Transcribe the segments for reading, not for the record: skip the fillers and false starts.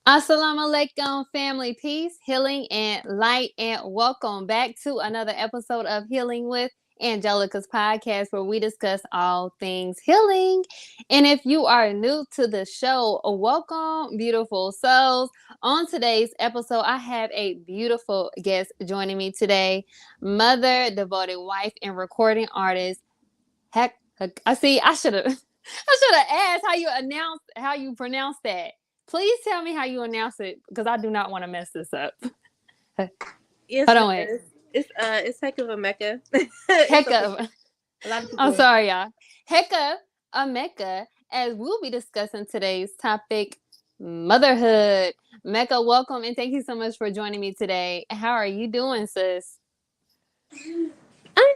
Assalamu alaikum, family, peace, healing, and light, and welcome back to another episode of Healing with Angelica's podcast, where we discuss all things healing. And if you are new to the show, welcome, beautiful souls. On today's episode, I have a beautiful guest joining me today, mother, devoted wife, and recording artist. I see. I should have. I should have asked how you pronounce that. Please tell me how you announce it because I do not want to mess this up. Hold Yes, on, ma'am. wait. It's Hecava Mecca. It's okay. Hecca. A lot of I'm people. sorry, y'all. Hecca Mecca, as we'll be discussing today's topic, motherhood. Mecca, welcome and thank you so much for joining me today. How are you doing, sis? I'm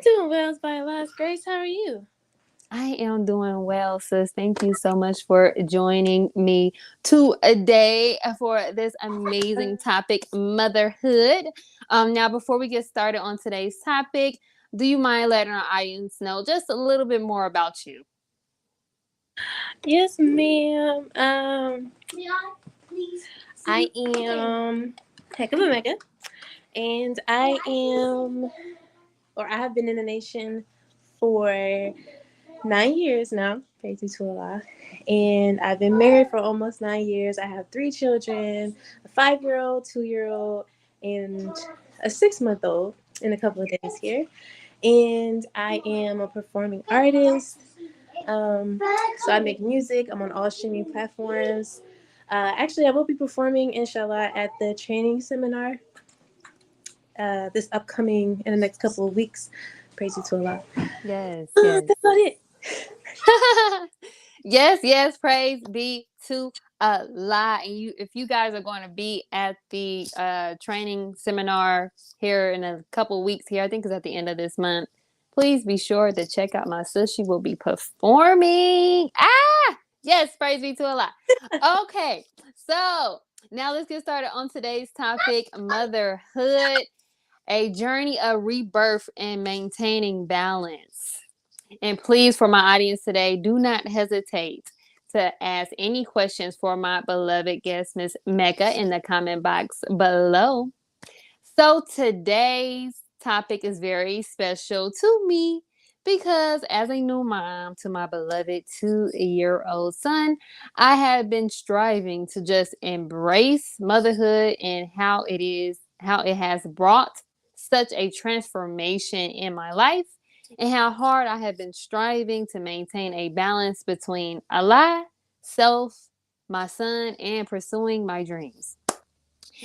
doing well by Allah's grace. How are you? I am doing well, sis. Thank you so much for joining me today for this amazing topic, motherhood. Now, before we get started on today's topic, do you mind letting our audience know just a little bit more about you? Yes, ma'am. I am Hecava Mecca, and I have been in the nation for 9 years now. Praise be to Allah. And I've been married for almost 9 years. I have three children: a 5-year-old, 2-year-old, and a 6-month-old. In a couple of days here. And I am a performing artist. So I make music. I'm on all streaming platforms. Actually, I will be performing, inshallah, at the training seminar this upcoming in the next couple of weeks. Praise you to Allah. Yes, yes. That's about it. Yes, yes, praise be to Allah. And if you guys are going to be at the training seminar here in a couple weeks here, I think it's at the end of this month. Please be sure to check out my sis. She will be performing. Yes, praise be to Allah. Okay, so now let's get started on today's topic, motherhood, a journey of rebirth and maintaining balance. And please, for my audience today, do not hesitate to ask any questions for my beloved guest, Miss Mecca, in the comment box below. So today's topic is very special to me because as a new mom to my beloved 2-year-old son, I have been striving to just embrace motherhood and how it has brought such a transformation in my life and how hard I have been striving to maintain a balance between Allah, self, my son, and pursuing my dreams.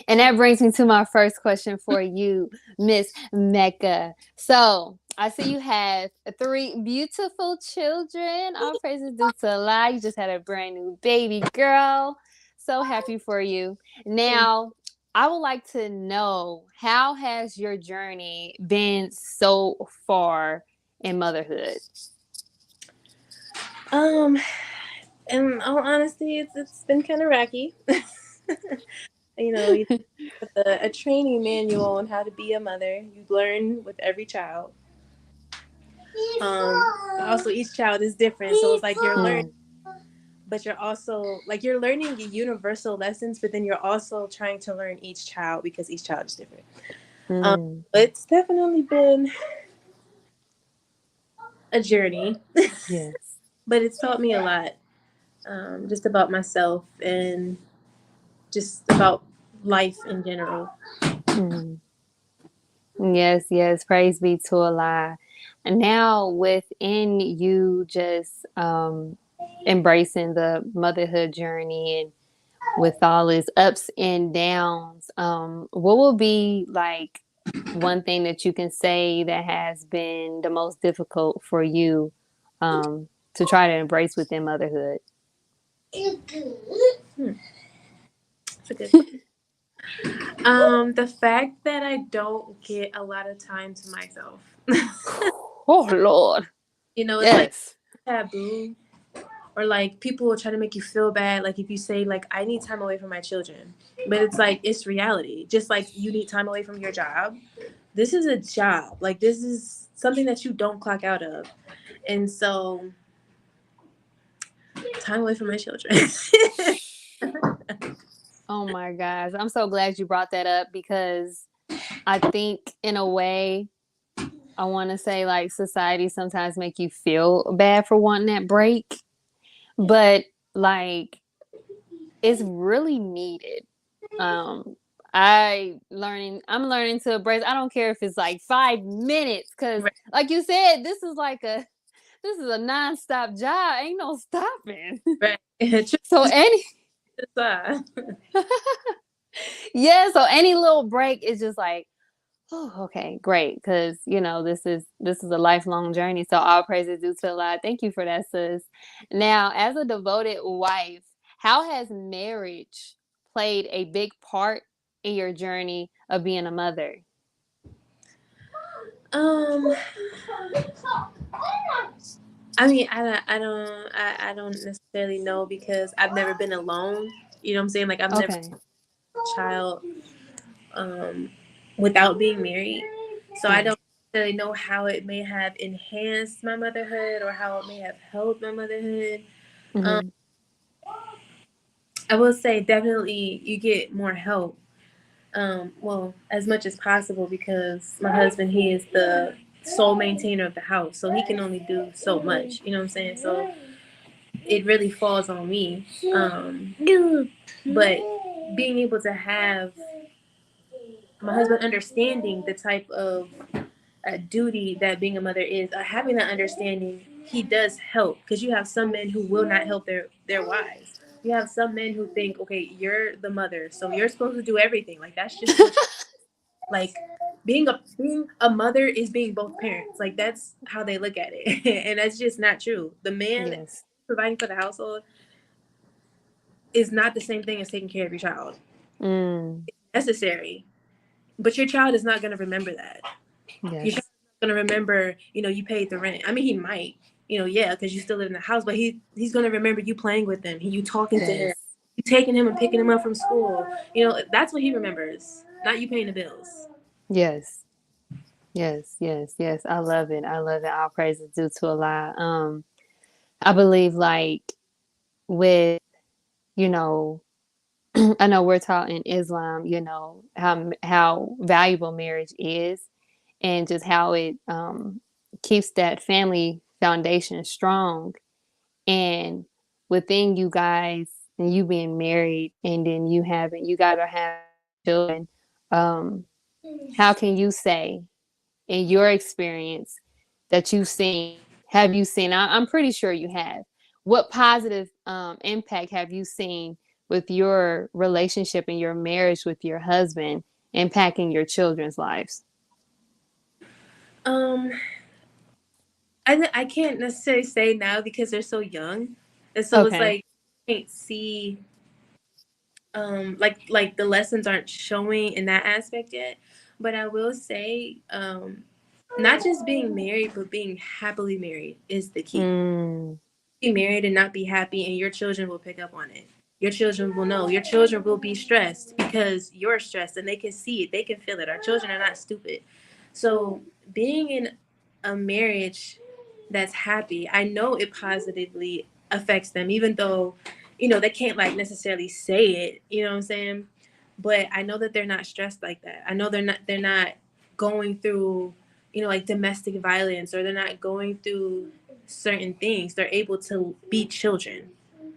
And that brings me to my first question for you, Miss Mecca. So I see you have three beautiful children. All praises due to Allah. You just had a brand new baby girl. So happy for you. Now, I would like to know, how has your journey been so far in motherhood? Um, in all honesty, it's been kind of rocky. You with a training manual on how to be a mother. You learn with every child. Also, each child is different, so it's like you're learning, Mm, but you're also like you're learning the universal lessons, but then you're also trying to learn each child because each child is different. Um, mm, it's definitely been a journey, yes. but it's taught me a lot, just about myself and just about life in general. Mm. Yes, yes. Praise be to Allah. And now within you just embracing the motherhood journey and with all its ups and downs, what will be like one thing that you can say that has been the most difficult for you to try to embrace within motherhood? Hmm, that's a good question. The fact that I don't get a lot of time to myself. Oh Lord. It's like Yes. taboo, or like people will try to make you feel bad. Like if you say like I need time away from my children, but it's like it's reality. Just like you need time away from your job. This is a job. Like this is something that you don't clock out of, and so time away from my children. Oh my gosh. I'm so glad you brought that up because I think in a way I want to say like society sometimes make you feel bad for wanting that break, but like it's really needed. Um I'm learning to embrace. I don't care if it's like 5 minutes cuz Right. like you said this is a nonstop job. Ain't no stopping. Right. So any Just, yeah, so any little break is just like, oh, okay, great, because this is a lifelong journey. So all praise is due to Allah. Thank you for that, sis. Now, as a devoted wife, how has marriage played a big part in your journey of being a mother? um, I mean, I don't necessarily know because I've never been alone. You know what I'm saying? Like I've never Okay. had a child um, without being married, so I Yes. don't really know how it may have enhanced my motherhood or how it may have helped my motherhood. Um, Hmm. I will say definitely you get more help. Well, as much as possible because my husband he is the sole maintainer of the house, so he can only do so much. You know what I'm saying? So it really falls on me. But being able to have my husband understanding the type of duty that being a mother is, having that understanding, he does help because you have some men who will not help their wives. You have some men who think, okay, you're the mother, so you're supposed to do everything. Like that's just what like being a mother is being both parents. Like that's how they look at it, and that's just not true. The man Yes. providing for the household is not the same thing as taking care of your child. Mm, Necessary, but your child is not going to remember that. Your child yes. is going to remember, you paid the rent. I mean, he might, yeah, because you still live in the house, but he's going to remember you playing with him, you talking to him, Yes. you taking him and picking him up from school. That's what he remembers, not you paying the bills. Yes. Yes. Yes. Yes. I love it. I love it. All praise is due to Allah. I believe like with you know I know we're taught in Islam, how valuable marriage is and just how it keeps that family foundation strong. And within you guys and you being married and then you gotta have children, um, how can you say in your experience that have you seen, I'm pretty sure you have, what positive impact have you seen with your relationship and your marriage with your husband impacting your children's lives? Um, I can't necessarily say now because they're so young, and so it's Okay. like I can't see like the lessons aren't showing in that aspect yet. But I will say, not just being married, but being happily married is the key. Mm, Be married and not be happy, and your children will pick up on it. Your children will know. Your children will be stressed because you're stressed, and they can see it. They can feel it. Our children are not stupid. So being in a marriage that's happy, I know it positively affects them, even though, they can't like necessarily say it, you know what I'm saying? But I know that they're not stressed like that. I know they're not going through, like domestic violence, or they're not going through certain things. They're able to be children.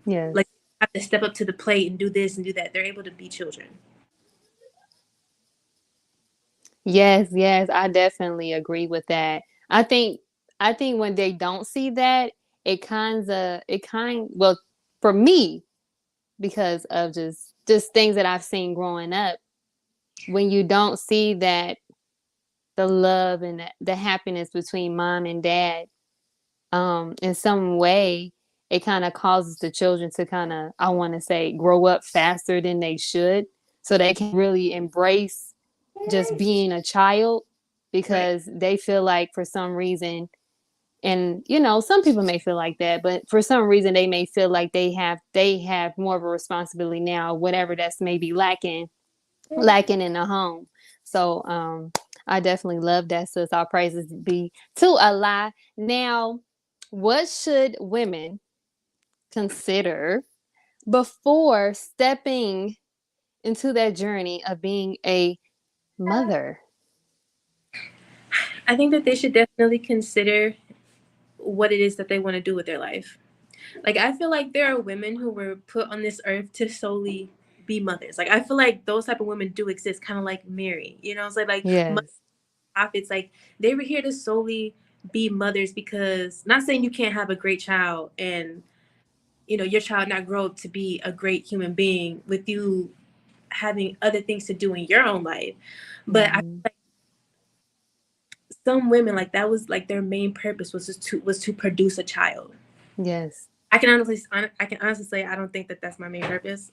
yes. Like have to step up to the plate and do this and do that. They're able to be children. Yes, yes, I definitely agree with that. I think I think when they don't see that, well, for me, because of just things that I've seen growing up, when you don't see that the love and the happiness between mom and dad, in some way, it kind of causes the children to kind of, I want to say, grow up faster than they should, so they can really embrace just being a child Right. because they feel like for some reason, and some people may feel like that, but for some reason they may feel like they have more of a responsibility now, whatever that's maybe lacking in the home. So I definitely love that, sis. Our praises be to Allah. Now, what should women consider before stepping into that journey of being a mother? I think that they should definitely consider what it is that they want to do with their life. Like, I feel like there are women who were put on this earth to solely be mothers. Like, I feel like those type of women do exist, kind of like Mary. You know, it's like Yes. prophets, like they were here to solely be mothers, because not saying you can't have a great child and your child not grow up to be a great human being with you having other things to do in your own life, but I feel Hmm. like some women, like, that was like their main purpose, was to produce a child. Yes. I can honestly say I don't think that that's my main purpose.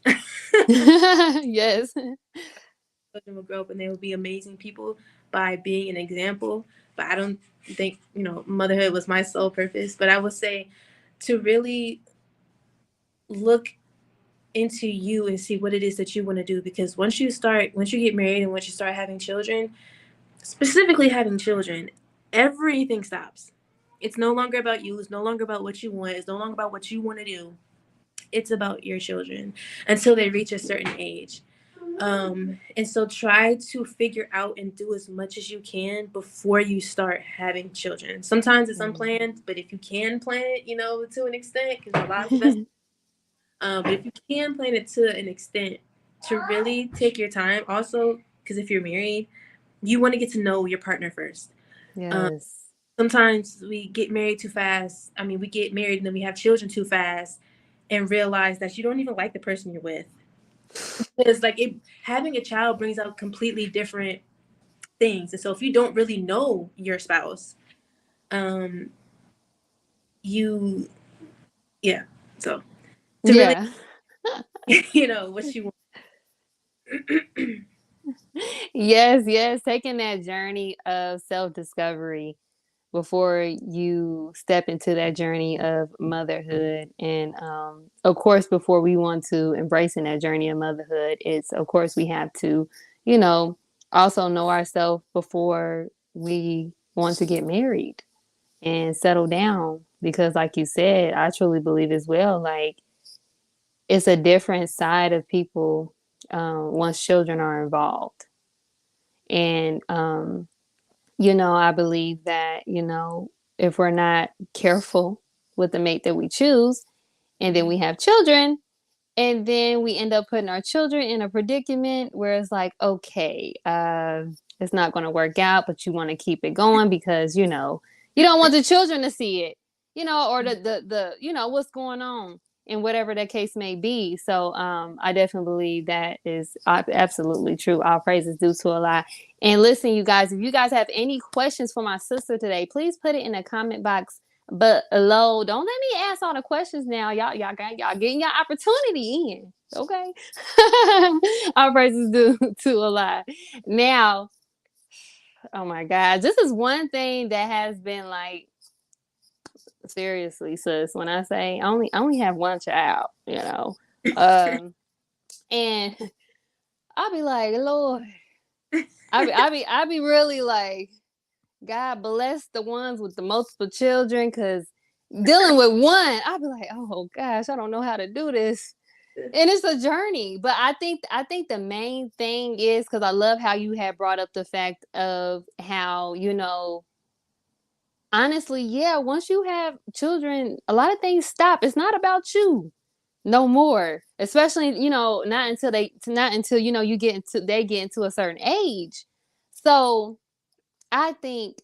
Yes. Children will grow up and they will be amazing people by being an example. But I don't think, motherhood was my sole purpose. But I would say to really look into you and see what it is that you want to do. Because once you get married and once you start having children, specifically having children, everything stops. It's no longer about you. It's no longer about what you want. It's no longer about what you want to do. It's about your children until they reach a certain age. And so try to figure out and do as much as you can before you start having children. Sometimes it's unplanned, but if you can plan it, to an extent, because a lot of the best, but if you can plan it to an extent, to really take your time. Also, because if you're married, you want to get to know your partner first. Um, Yes. Sometimes we get married too fast. I mean, we get married and then we have children too fast and realize that you don't even like the person you're with. Because having a child brings out completely different things. And so if you don't really know your spouse, um, you, yeah. So to really, Yeah. what you want. Yes, yes. Taking that journey of self discovery before you step into that journey of motherhood. And of course, before we want to embrace in that journey of motherhood, it's of course we have to, you know, also know ourselves before we want to get married and settle down. Because, like you said, I truly believe as well, like it's a different side of people once children are involved. And I believe that, if we're not careful with the mate that we choose, and then Mhm. we have children, and then we end up putting our children in a predicament where it's like, okay, it's not going to work out, but you want to keep it going because, you don't want the children to see it, or what's going on and whatever that case may be. So I definitely believe that is absolutely true. All praises due to Allah. And listen, you guys, if you guys have any questions for my sister today, please put it in the comment box below. Don't let me ask all the questions now. Y'all getting your opportunity in. Okay. All praises due to Allah. Now, oh my God, this is one thing that has been like, seriously, sis, when I say I only have one child, Um and I'll be like, Lord, I be really like, God bless the ones with the multiple children, because dealing with one, I'll be like, oh gosh, I don't know how to do this. And it's a journey. But I think the main thing is, because I love how you had brought up the fact of how, honestly, yeah, once you have children, a lot of things stop. It's not about you no more. Especially, not until they get into a certain age. So I think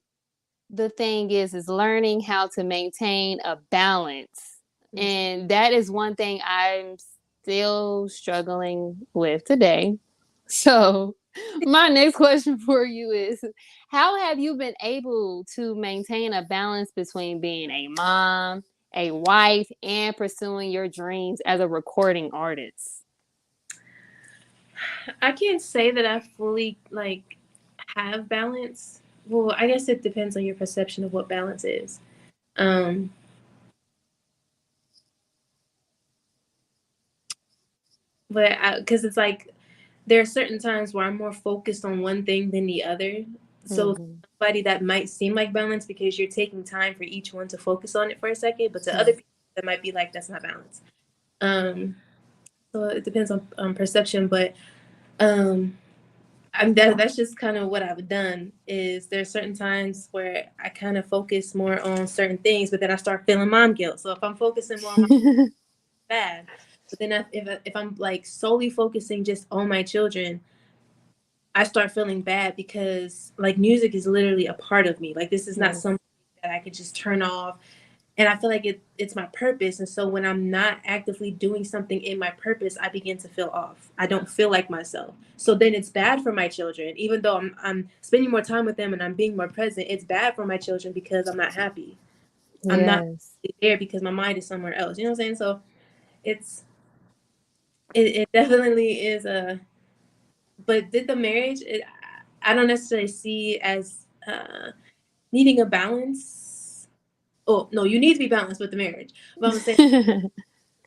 the thing is learning how to maintain a balance. And that is one thing I'm still struggling with today. So my next question for you is, how have you been able to maintain a balance between being a mom, a wife, and pursuing your dreams as a recording artist? I can't say that I fully have balance. Well, I guess it depends on your perception of what balance is. Um, but because it's like there are certain times where I'm more focused on one thing than the other. So Mm-hmm. somebody that might seem like balance because you're taking time for each one to focus on it for a second, but to other people that might be like that's not balance. Um, so it depends on perception, but Um, that's just kind of what I've done. Is there's certain times where I kind of focus more on certain things, but then I start feeling mom guilt. So if I'm focusing more on my bad, but then if I'm like solely focusing just on my children, I start feeling bad because like music is literally a part of me. Like this is not Yes. something that I could just turn off. And I feel like it's my purpose. And so when I'm not actively doing something in my purpose, I begin to feel off. I don't feel like myself. So then it's bad for my children. Even though I'm spending more time with them and I'm being more present, it's bad for my children because I'm not happy. I'm not Yes. there because my mind is somewhere else. You know what I'm saying? So it's it definitely is a, but did the marriage I don't necessarily see as needing a balance. Oh no, you need to be balanced with the marriage. But I'm saying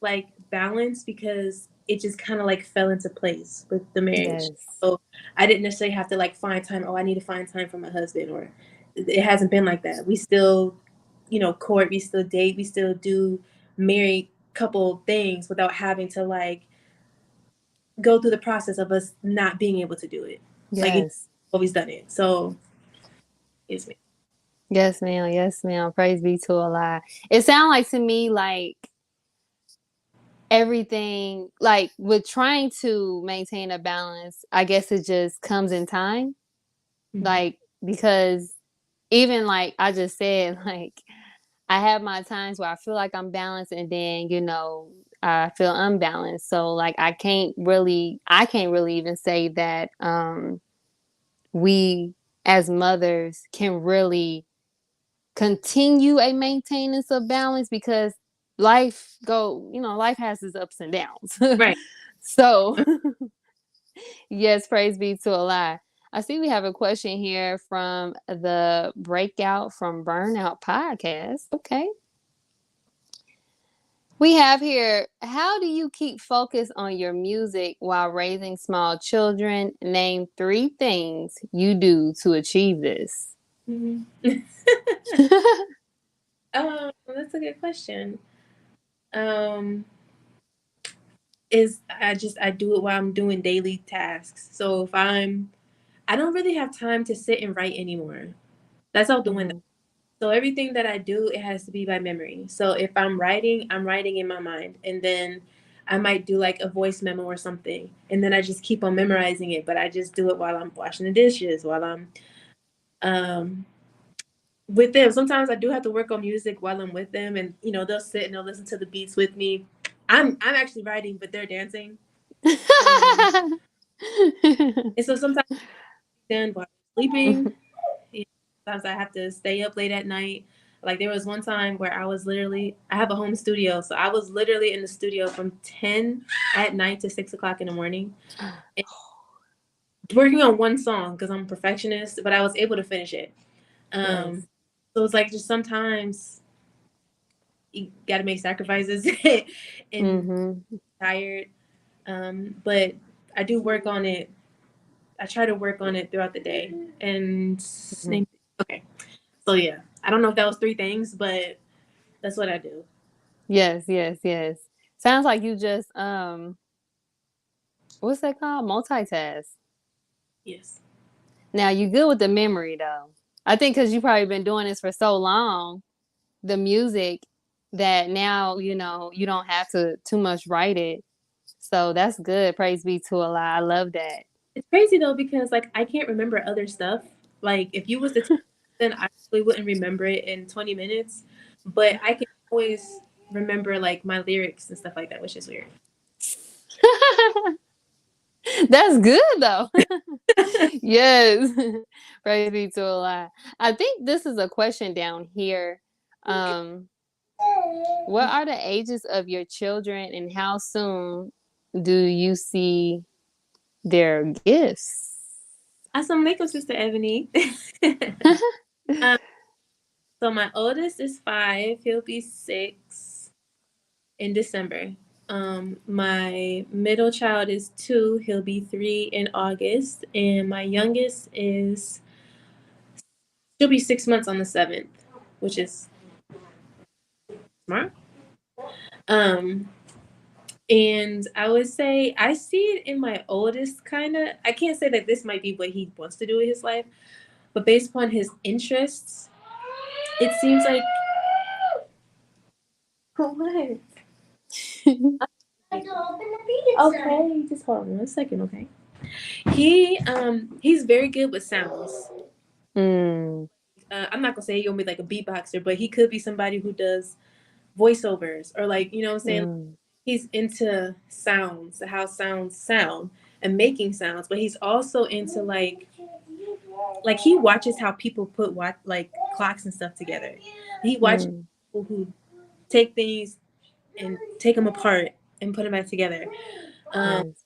like balance because it just kind of like fell into place with the marriage. Yes. So I didn't necessarily have to like find time. Oh, I need to find time for my husband, or it hasn't been like that. We still, court. We still date. We still do married couple things without having to like go through the process of us not being able to do it. Like it's Yes. always done it. So it's me. Yes, ma'am. Yes, ma'am. Praise be to Allah. It sounds like to me like everything, like with trying to maintain a balance, I guess it just comes in time. Mhm. Like, because even like I just said, like, I have my times where I feel like I'm balanced and then, I feel unbalanced. So like I can't really even say that we as mothers can really continue a maintenance of balance because life has its ups and downs. Right. So yes, praise be to Allah. I see we have a question here from the Breakout from Burnout podcast. Okay. We have here, how do you keep focus on your music while raising small children? Name 3 things you do to achieve this. Mhm. That's a good question. Um, is I do it while I'm doing daily tasks. So if I don't really have time to sit and write anymore. That's out the window. Mhm. So everything that I do, it has to be by memory. So if I'm writing in my mind, and then I might do like a voice memo or something, and then I just keep on memorizing it. But I just do it while I'm washing the dishes, while I'm um with them. Sometimes I do have to work on music while I'm with them, and they'll sit and they'll listen to the beats with me. I'm actually writing, but they're dancing. Um, and so sometimes then while I'm sleeping, you know, sometimes I have to stay up late at night. Like there was one time where I have a home studio, so I was literally in the studio from 10 at night to 6 o'clock in the morning, and working on one song because I'm a perfectionist, but I was able to finish it. Yes. Um, so it's like just sometimes you got to make sacrifices and Mhm. tired. But I do work on it. I try to work on it throughout the day. And Mhm. okay, so yeah, I don't know if that was 3 things, but that's what I do. Yes, yes, yes. Sounds like you just what's that called? Multitask. Yes. Now you good with the memory though. I think because you probably been doing this for so long, the music, that now you don't have to too much write it. So that's good. Praise be to Allah. I love that. It's crazy though because like I can't remember other stuff. Like if you was to tell me, then I probably wouldn't remember it in 20 minutes, but I can always remember like my lyrics and stuff like that, which is weird. That's good though. Yes. Praise be to Allah. I think this is a question down here. Um, what are the ages of your children and how soon do you see their gifts? Assalamu alaikum, Sister Ebony. um, so my oldest is 5. He'll be 6 in December. My middle child is 2. He'll be 3 in August, and my youngest is she'll be 6 months on the 7th, which is smart. Um, And I would say I see it in my oldest kind of. I can't say that this might be what he wants to do with his life, but based upon his interests, it seems like what? Okay, just hold on 1 second, okay? He's very good with sounds. Mm, I'm not gonna say he's gonna be like a beatboxer, but he could be somebody who does voiceovers or like you know what I'm saying. mm, He's into sounds, how sounds sound, and making sounds. But he's also into like he watches how people put like clocks and stuff together. He watches mm. people who take things and take them apart and put them back together. Um, Yes.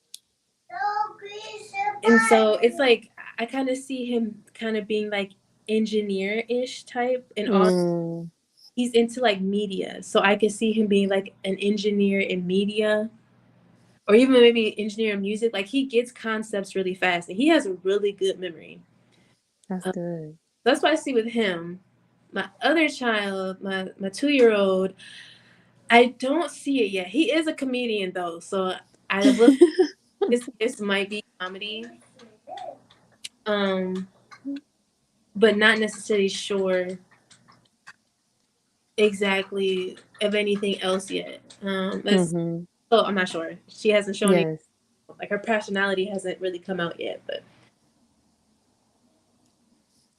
and so it's like I kind of see him kind of being like engineer-ish type, and all Mm, he's into like media. So I could see him being like an engineer in media, or even maybe an engineer in music. Like he gets concepts really fast, and he has a really good memory. that's Um, good. that's what I see with him. My other child, my 2-year-old, I don't see it yet. He is a comedian though, so I will. This might be comedy, um, but not necessarily sure exactly of anything else yet. That's Hmm. so I'm not sure. She hasn't shown any Yes. like her personality hasn't really come out yet, but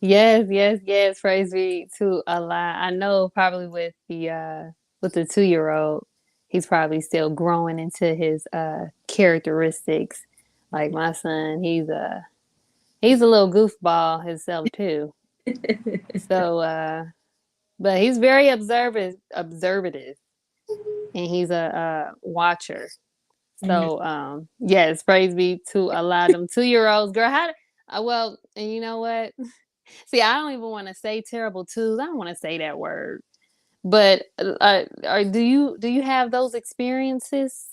Yes, yes, yes. Praise be to Allah. I know probably with the 2-year-old, he's probably still growing into his characteristics. Like my son, he's a little goofball himself too. So but he's very observative and he's a watcher. Mhm. So yes, praise be to Allah. Them 2-year-olds, girl, well, and you know what? See, I don't even want to say terrible twos. I don't want to say that word. But do you have those experiences?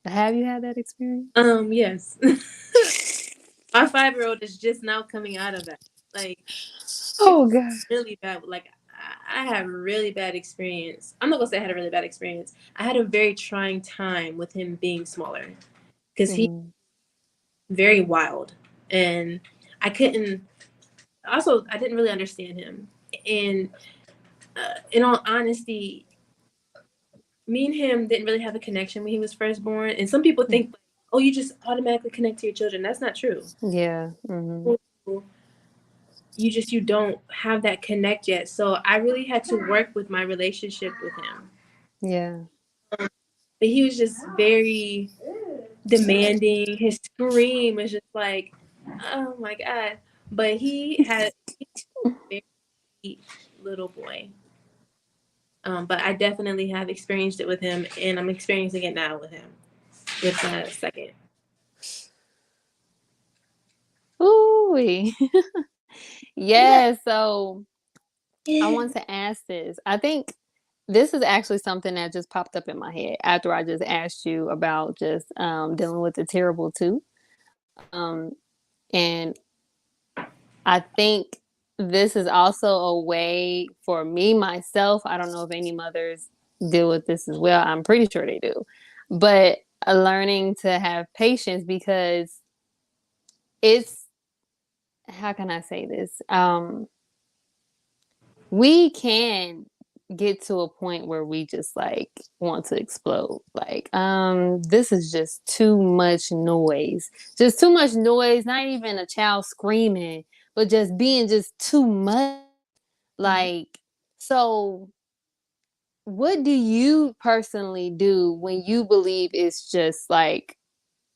Have you had that experience? Yes. Our 5-year-old is just now coming out of that. Like it Oh God. really bad. Like I had a really bad experience. I'm not gonna say I had a really bad experience. I had a very trying time with him being smaller because he's Mm-hmm. very wild, and I couldn't. Also, I didn't really understand him, and in all honesty, me and him didn't really have a connection when he was first born. And some people think, oh, you just automatically connect to your children. That's not true. Yeah. Mm-hmm. You don't have that connect yet. So I really had to work with my relationship with him. Yeah. But he was just very demanding. His scream was just like, oh my god. But he's a very little boy. But I definitely have experienced it with him, and I'm experiencing it now with him. With my second. Ooh. Yeah. So I want to ask this. I think this is actually something that just popped up in my head after I just asked you about just dealing with the terrible two. Um, and I think this is also a way for me myself. I don't know if any mothers deal with this as well. I'm pretty sure they do. But learning to have patience because it's how can I say this? We can get to a point where we just like want to explode. Like, this is just too much noise. Just too much noise, not even a child screaming, but just being just too much. Mhm. Like, so what do you personally do when you believe it's just like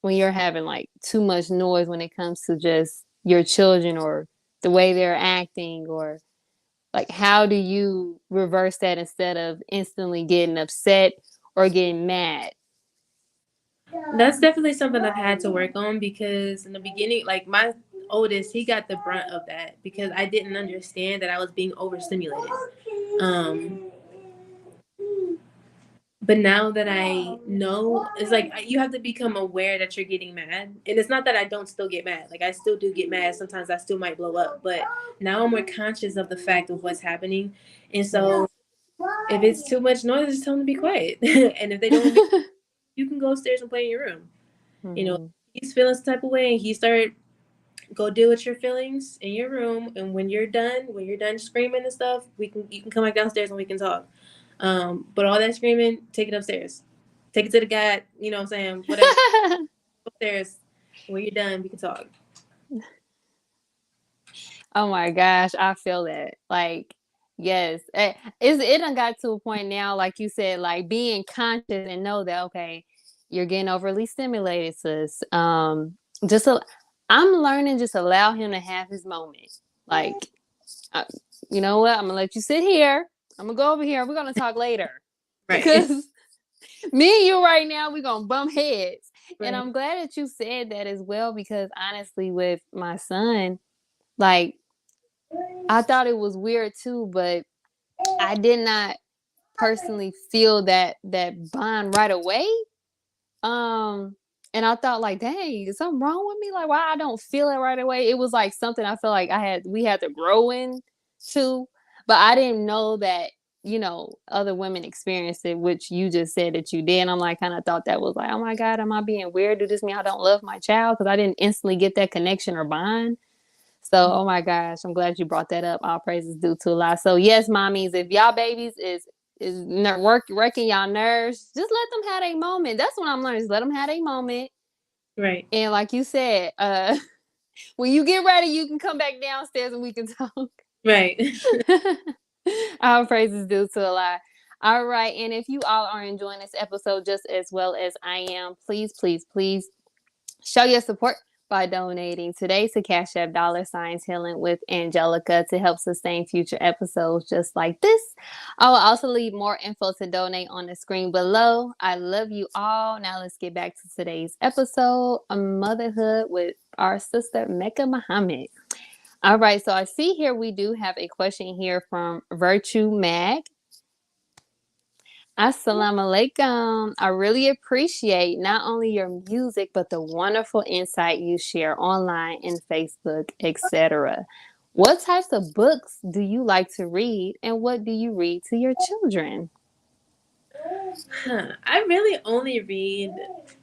when you're having like too much noise when it comes to just your children or the way they're acting or like how do you reverse that instead of instantly getting upset or getting mad? That's definitely something I've had to work on because in the beginning, like my oldest, he got the brunt of that because I didn't understand that I was being overstimulated. Um, but now that I know, it's like you have to become aware that you're getting mad. And it's not that I don't still get mad. Like I still do get mad. Sometimes I still might blow up. But now I'm more conscious of the fact of what's happening. And Yeah. so if it's too much noise, just tell them to be quiet. And if they don't want to you can go upstairs and play in your room. You know, Mhm. he's feeling some type of way, and he started go deal with your feelings in your room. And when you're done screaming and stuff, you can come back downstairs and we can talk. But all that screaming, take it upstairs. Take it to the guy. You know what I'm saying? Whatever. Upstairs. When you're done, we can talk. Oh my gosh, I feel that. Like, yes, it done got to a point now, like you said, like being conscious and know that okay, you're getting overly stimulated, sis. Just I'm learning just allow him to have his moment. Like, uh, you know what? I'm gonna let you sit here. I'm gonna go over here. We're gonna talk later Right. because me and you right now we're gonna bump heads. And Right. I'm glad that you said that as well because honestly, with my son, like I thought it was weird too, but I did not personally feel that bond right away. Um, and I thought like, dang, is something wrong with me? Like, why I don't feel it right away? It was like something I feel like we had to grow into, but I didn't know that other women experienced it, which you just said that you did. And I'm like, kind of thought that was like, oh my god, am I being weird? Do this mean I don't love my child? Because I didn't instantly get that connection or bond. So, oh my gosh, I'm glad you brought that up. All praises due to Allah. So, yes, mommies, if y'all babies is wrecking y'all nerves, just let them have a moment. That's what I'm learning. Just let them have a moment. Right. And like you said, when you get ready, you can come back downstairs and we can talk. Right. All praises due to Allah. All right, and if you all are enjoying this episode just as well as I am, please, please, please show your support by donating today to Cash App $ Healing with Angelica to help sustain future episodes just like this. I will also leave more info to donate on the screen below. I love you all. Now let's get back to today's episode of Motherhood with our sister Mecca Muhammad. All right, so I see here we do have a question here from Virtue Mag. Assalamu alaikum. I really appreciate not only your music, but the wonderful insight you share online and Facebook, etc. What types of books do you like to read, and what do you read to your children? I really only read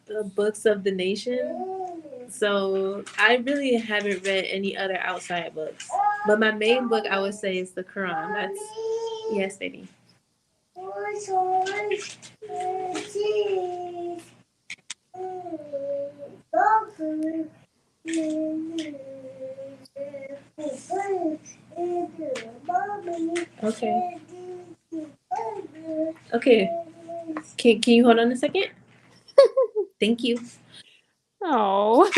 the books of the nation. So I really haven't read any other outside books. But my main book I would say is the Quran. That's yes, baby. Okay. Okay. Can you hold on a second? Thank you. Oh.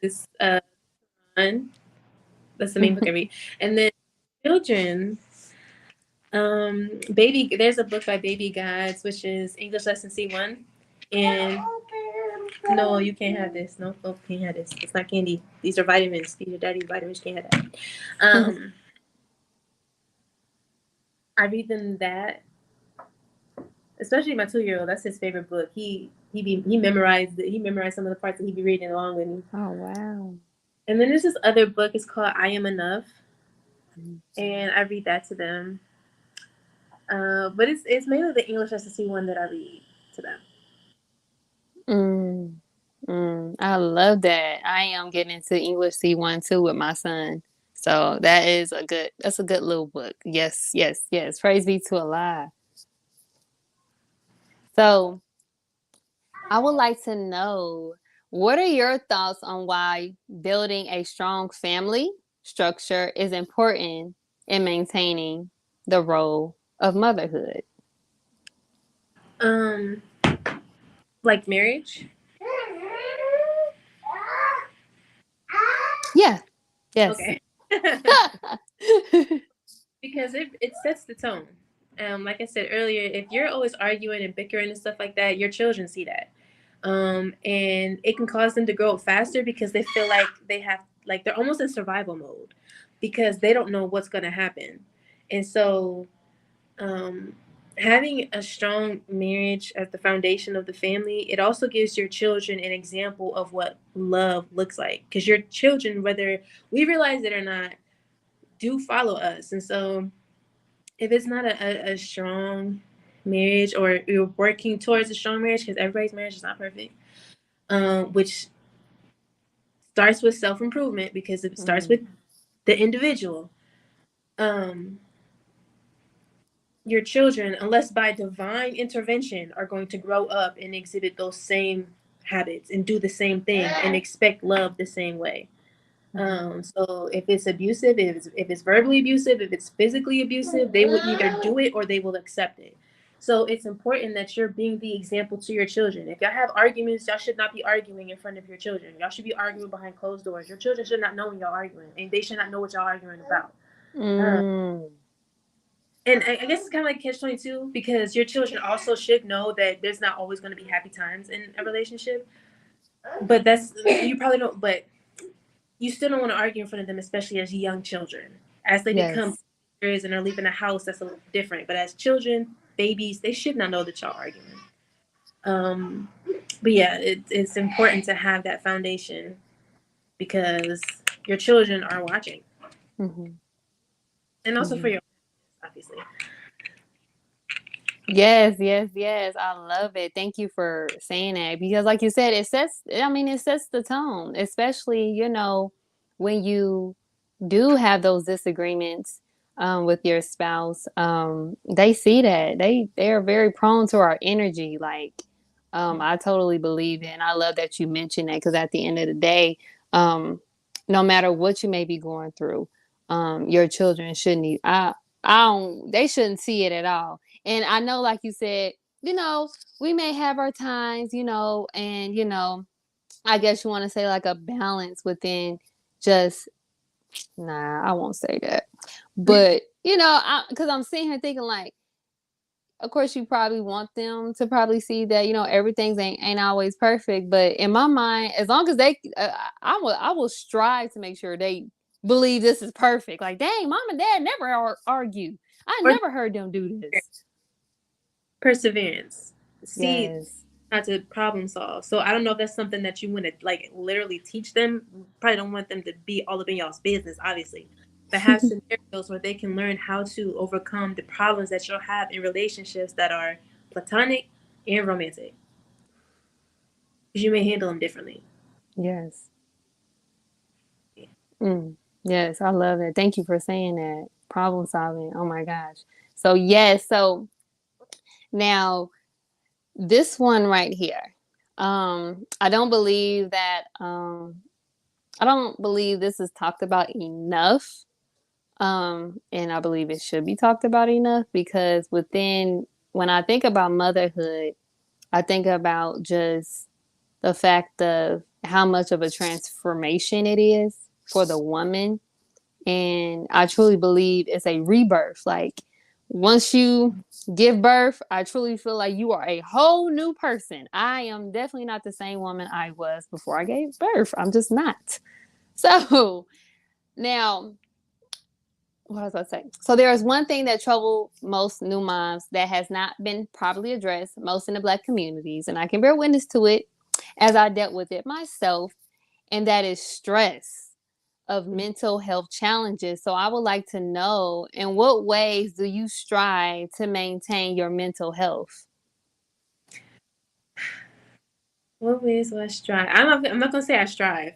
This Quran. That's the main book I read. And then children, baby. There's a book by Baby Gods, which is English Lesson C1. And no, you can't have this. No, no, can't have this. It's not candy. These are vitamins. These are daddy's vitamins. You can't have that. Um, I read them that, especially my 2-year-old. That's his favorite book. He memorized it. He memorized some of the parts that he'd be reading along with me. Oh wow. And then there's this other book. It's called I Am Enough, and I read that to them. But it's mainly the English SSC one that I read to them. Mm, I love that. I am getting into English C1 too with my son. So that's a good little book. Yes, yes, yes. Praise be to Allah. So I would like to know what are your thoughts on why building a strong family structure is important in maintaining the role of motherhood? Um, like marriage. Yeah. Yes. Okay. Because it sets the tone. Like I said earlier, if you're always arguing and bickering and stuff like that, your children see that. And it can cause them to grow up faster because they feel like they're almost in survival mode because they don't know what's going to happen. And so, um, having a strong marriage as the foundation of the family, it also gives your children an example of what love looks like. Because your children, whether we realize it or not, do follow us. And so, if it's not a strong marriage, or you're working towards a strong marriage, because everybody's marriage is not perfect, which starts with self-improvement, because it starts Mm-hmm. with the individual. Um, your children, unless by divine intervention, are going to grow up and exhibit those same habits and do the same thing and expect love the same way. So if it's abusive, if it's verbally abusive, if it's physically abusive, they will either do it or they will accept it. So it's important that you're being the example to your children. If y'all have arguments, y'all should not be arguing in front of your children. Y'all should be arguing behind closed doors. Your children should not know when y'all arguing, and they should not know what y'all arguing about. Uh, Mm. and I guess it's kind of like catch-22, because your children also should know that there's not always going to be happy times in a relationship. But that's, you probably don't. But you still don't want to argue in front of them, especially as young children. As they become Yes. teenagers and are leaving the house, that's a little different. But as children, babies, they should not know that y'all arguing. Um, but yeah, it's important to have that foundation, because your children are watching, Mm-hmm. and also for Mm-hmm. your, obviously. Yes, yes, yes. I love it. Thank you for saying that because, like you said, it sets, I mean, it sets the tone, especially, when you do have those disagreements with your spouse. They see that. They are very prone to our energy. Like, I totally believe it. And I love that you mentioned that because at the end of the day, um, no matter what you may be going through, your children shouldn't, they shouldn't see it at all. And I know, like you said, we may have our times, and, I guess you want to say like a balance within just, nah, I won't say that. But, because I'm sitting here thinking like, of course you probably want them to probably see that, everything's ain't always perfect. But in my mind, as long as they, I will strive to make sure they believe this is perfect. Like, dang, mom and dad never argue. I Or never heard them do this. perseverance. See Yes. how to problem solve. So I don't know if that's something that you want to like literally teach them. Probably don't want them to be all up in y'all's business, obviously. But have scenarios where they can learn how to overcome the problems that you'll have in relationships that are platonic and romantic. Because you may handle them differently. Yes. Mm. Yes, I love it. Thank you for saying that. Problem solving. Oh my gosh. So yes, so now this one right here. I don't believe that I don't believe this is talked about enough. And I believe it should be talked about enough because when I think about motherhood, I think about just the fact of how much of a transformation it is for the woman. And I truly believe it's a rebirth. Like once you give birth, I truly feel like you are a whole new person. I am definitely not the same woman I was before I gave birth. I'm just not. So now, what was I saying? So there is one thing that troubled most new moms that has not been properly addressed, most in the Black communities, and I can bear witness to it as I dealt with it myself, and that is stress of mental health challenges. So I would like to know, in what ways do you strive to maintain your mental health? What ways do I strive? I'm not gonna say I strive.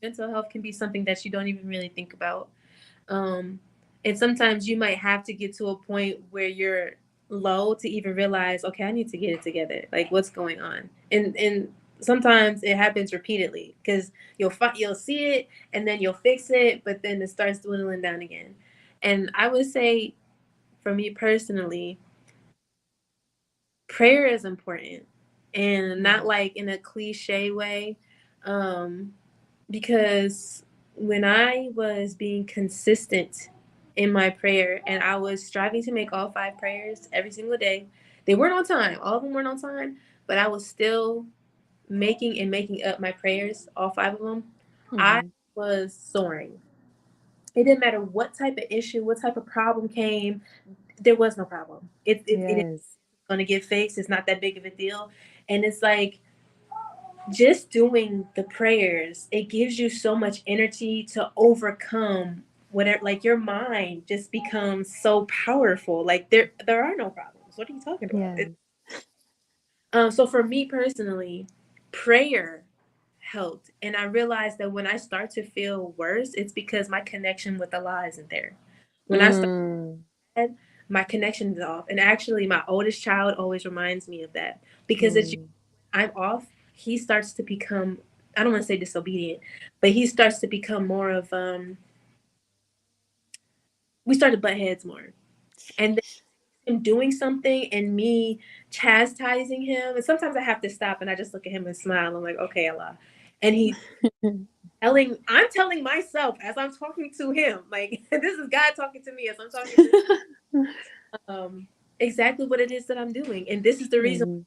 Mental health can be something that you don't even really think about. Um, and sometimes you might have to get to a point where you're low to even realize, okay, I need to get it together. Like, what's going on? And sometimes it happens repeatedly, because you'll see it and then you'll fix it, but then it starts dwindling down again. And I would say, for me personally, prayer is important, and not Mhm. like in a cliche way. Um, because when I was being consistent in my prayer, and I was striving to make all five prayers every single day, they weren't on time. All of them weren't on time, but I was still making up my prayers, all five of them. I Mhm. was soaring. It didn't matter what type of issue, what type of problem came. There was no problem. It is Yes. going to get fixed. It's not that big of a deal. And it's like, just doing the prayers, it gives you so much energy to overcome whatever, like your mind just becomes so powerful. Like there are no problems. What are you talking about? Yes. So for me personally, prayer helped, and I realized that when I start to feel worse, it's because my connection with Allah isn't there. When I start, Mm. my connection is off, and actually, my oldest child always reminds me of that because it's Mm. I'm off. He starts to become, I don't want to say disobedient, but he starts to become more of we start to butt heads more, and him doing something and me chastising him. And sometimes I have to stop and I just look at him and smile. I'm like, okay, Allah. And I'm telling myself as I'm talking to him, like, this is God talking to me as I'm talking to exactly what it is that I'm doing. And this is the reason Mhm.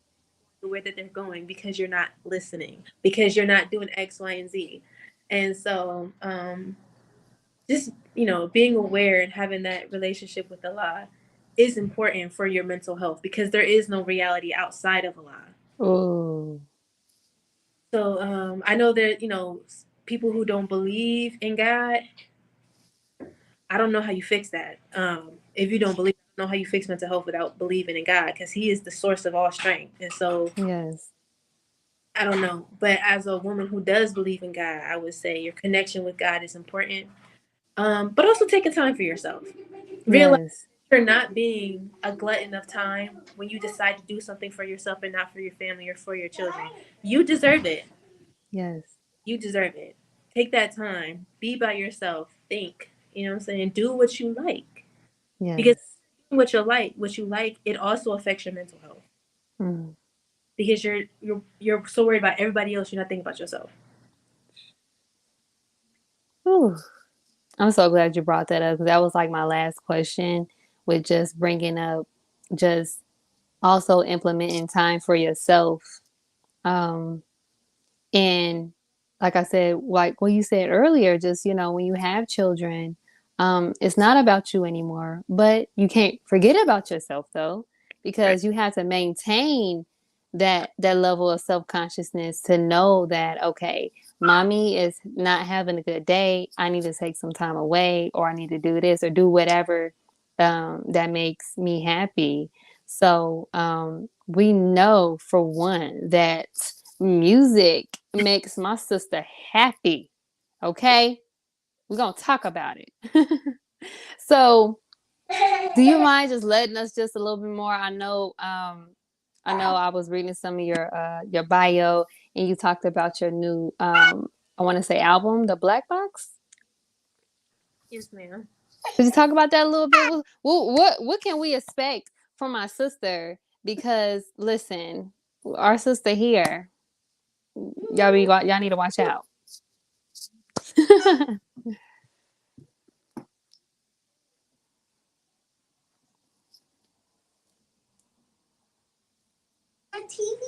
the way that they're going, because you're not listening, because you're not doing X, Y, and Z. And so, just being aware and having that relationship with Allah is important for your mental health, because there is no reality outside of Allah. Oh, So I know that people who don't believe in God. I don't know how you fix that. If you don't believe, I don't know how you fix mental health without believing in God, because He is the source of all strength. And so yes. I don't know, but as a woman who does believe in God, I would say your connection with God is important. But also taking time for yourself. Realize Yes. you're not being a glutton of time when you decide to do something for yourself and not for your family or for your children. You deserve it. Yes. You deserve it. Take that time. Be by yourself. Think. You know what I'm saying? Do what you like. Because Yes. what you like, it also affects your mental health. Mm. Because you're so worried about everybody else, you're not thinking about yourself. Whew. I'm so glad you brought that up because that was like my last question with just bringing up just also implementing time for yourself. Um, and like I said, like what you said earlier, just, when you have children, it's not about you anymore, but you can't forget about yourself though, Right. because you have to maintain that level of self-consciousness to know that, okay, mommy is not having a good day. I need to take some time away, or I need to do this or do whatever that makes me happy. So we know for one that music makes my sister happy. Okay? We're going to talk about it. So, do you mind just letting us just a little bit more? I know I was reading some of your bio, and you talked about your new I want to say album, The Black Box. Yes, ma'am. Could you talk about that a little bit? What can we expect from my sister? Because listen, our sister here, y'all need to watch out.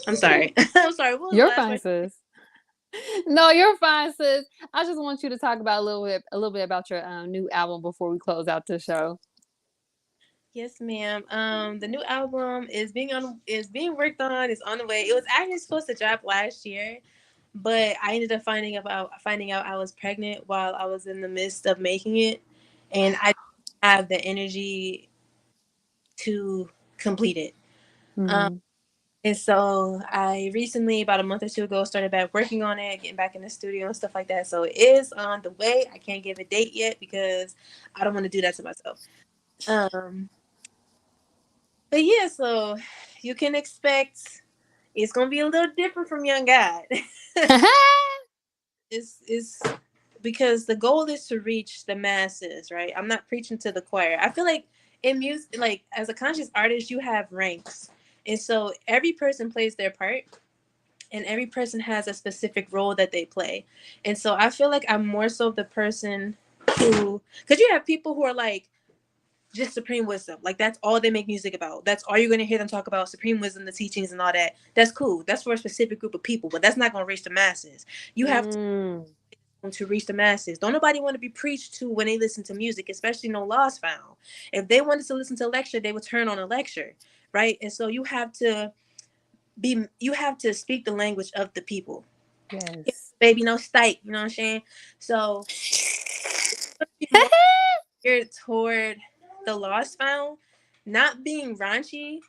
I'm sorry. I'm sorry. What was the You're last fine, question? sis. No, you're fine, sis. I just want you to talk about a little bit about your new album before we close out the show. Yes, ma'am. The new album is being worked on. It's on the way. It was actually supposed to drop last year, but I ended up finding out I was pregnant while I was in the midst of making it, and I didn't have the energy to complete it. Um, Mm. and so I recently, about a month or two ago, started back working on it, getting back in the studio and stuff like that. So it is on the way. I can't give a date yet because I don't want to do that to myself. Um, but yeah, so you can expect it's gonna be a little different from Young God. It's because the goal is to reach the masses, right? I'm not preaching to the choir. I feel like in music, like as a conscious artist, you have ranks, and so every person plays their part, and every person has a specific role that they play. And so I feel like I'm more so the person who, because you have people who are like just supreme wisdom, like that's all they make music about, that's all you're going to hear them talk about, supreme wisdom, the teachings and all that. That's cool, that's for a specific group of people, but that's not going to reach the masses. You have Mm. to reach the masses. Don't nobody want to be preached to when they listen to music, especially no laws found. If they wanted to listen to a lecture, they would turn on a lecture, right? And so you have to speak the language of the people. Yes. Baby, no stike, you know what I'm saying? So geared toward the lost found, not being raunchy,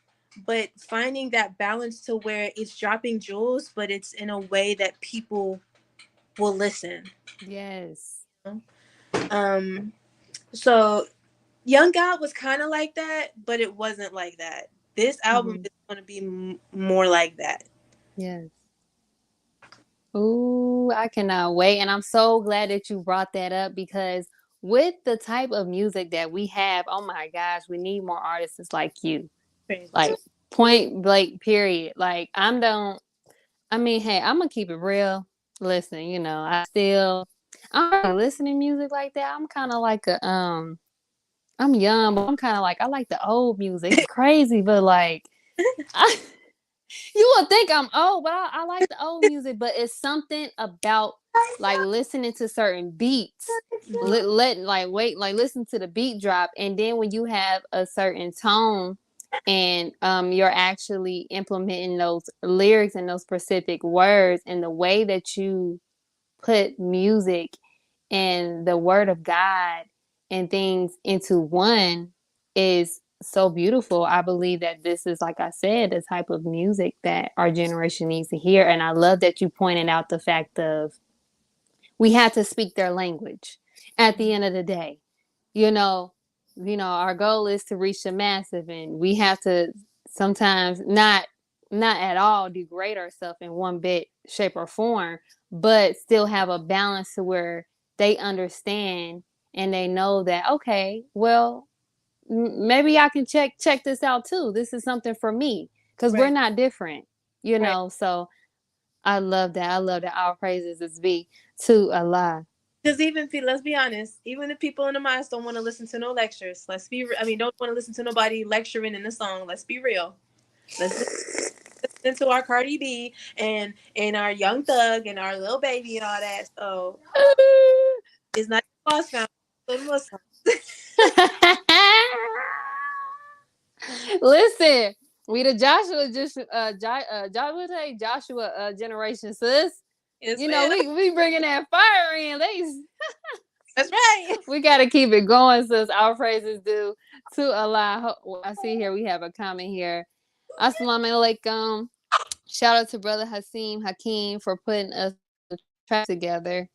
but finding that balance to where it's dropping jewels, but it's in a way that people will listen. Yes. Um, so Young God was kind of like that, but it wasn't like that. This album Hmm. is going to be more like that. Yes. Ooh, I cannot wait. And I'm so glad that you brought that up because with the type of music that we have, oh my gosh, we need more artists like you. Crazy. Like point blank, period. Like I'm don't I mean, hey, I'm gonna keep it real. Listen, I don't really listen to music like that. I'm kinda like I'm young, but I'm kinda like I like the old music. It's crazy, but like I you would think I'm old, but I like the old music, but it's something about like listening to certain beats. Listen to the beat drop, and then when you have a certain tone, and you're actually implementing those lyrics and those specific words, and the way that you put music and the word of God and things into one is so beautiful. I believe that this is, like I said, the type of music that our generation needs to hear. And I love that you pointed out the fact of we had to speak their language at the end of the day. You know, our goal is to reach the massive, and we have to sometimes not at all degrade ourselves in one bit, shape, or form, but still have a balance to where they understand and they know that okay, well, maybe I can check this out too. This is something for me because we're Right. not different, Right. So I love that. I love that our praises is be to Allah. Because let's be honest, even the people in the mosque don't want to listen to no lectures. I mean, don't want to listen to nobody lecturing in the song. Let's be real. Let's listen to our Cardi B and our Young Thug and our Little Baby and all that. So it's not lost found. So the Muslim. Listen, we the Joshua just Joshua generation, sis. Yes, ma'am. We bringing that fire in. That's right. We got to keep it going, sis. Our praises due to Allah. I see here we have a comment here. Assalamu alaikum. Shout out to brother Hakeem for putting us track together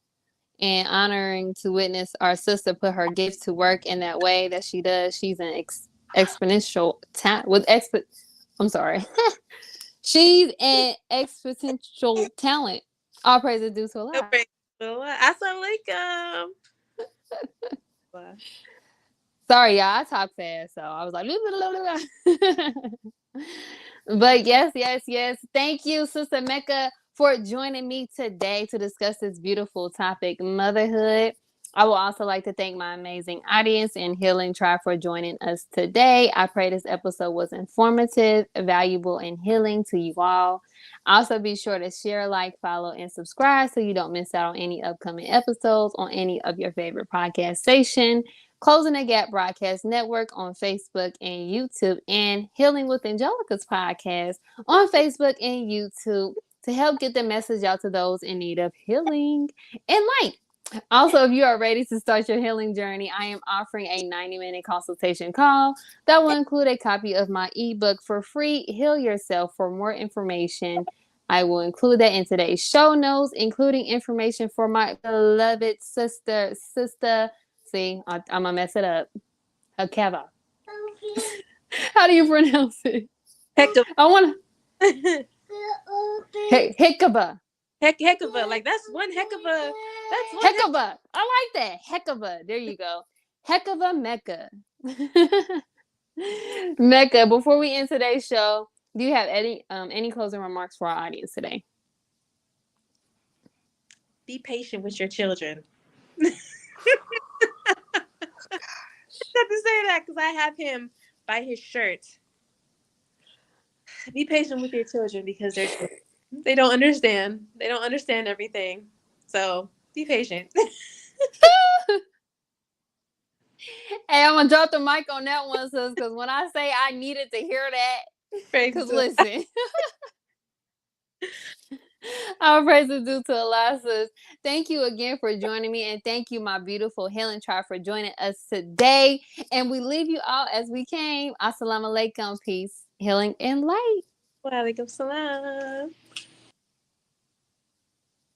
and honoring to witness our sister put her gifts to work in that way that she does. She's an exponential talent with I'm sorry. She's an exponential talent. All praise is due to No Allah. break. Assalamualaikum. Sorry, y'all. I talk fast, so I was like, but yes. Thank you, Sister Mecca, for joining me today to discuss this beautiful topic, motherhood. I would also like to thank my amazing audience and Healing Tribe for joining us today. I pray this episode was informative, valuable, and healing to you all. Also, be sure to share, like, follow, and subscribe so you don't miss out on any upcoming episodes on any of your favorite podcast station. Closing the Gap Broadcast Network on Facebook and YouTube, and Healing with Angelica's podcast on Facebook and YouTube to help get the message out to those in need of healing and light. Also, if you are ready to start your healing journey, I am offering a 90-minute consultation call that will include a copy of my ebook for free, Heal Yourself. For more information, I will include that in today's show notes, including information for my beloved sister. See, I'm gonna mess it up. Hecava. How do you pronounce it? Hector. I want to. Hecava. Heck of a, like that's one heck of a, that's one heck. Hecava. I like that. Hecava. There you go. Hecava Mecca. Mecca. Before we end today's show, do you have any closing remarks for our audience today? Be patient with your children. I have to say that because I have him by his shirt. Be patient with your children because they don't understand. They don't understand everything. So be patient. Hey, I'm gonna drop the mic on that one, sis, because when I say I needed to hear that, Praise because to listen. Our praise is due to Allah, sis. Thank you again for joining me, and thank you, my beautiful healing tribe, for joining us today. And we leave you all as we came. Assalamu alaikum, peace, healing, and light. Walaikum salam.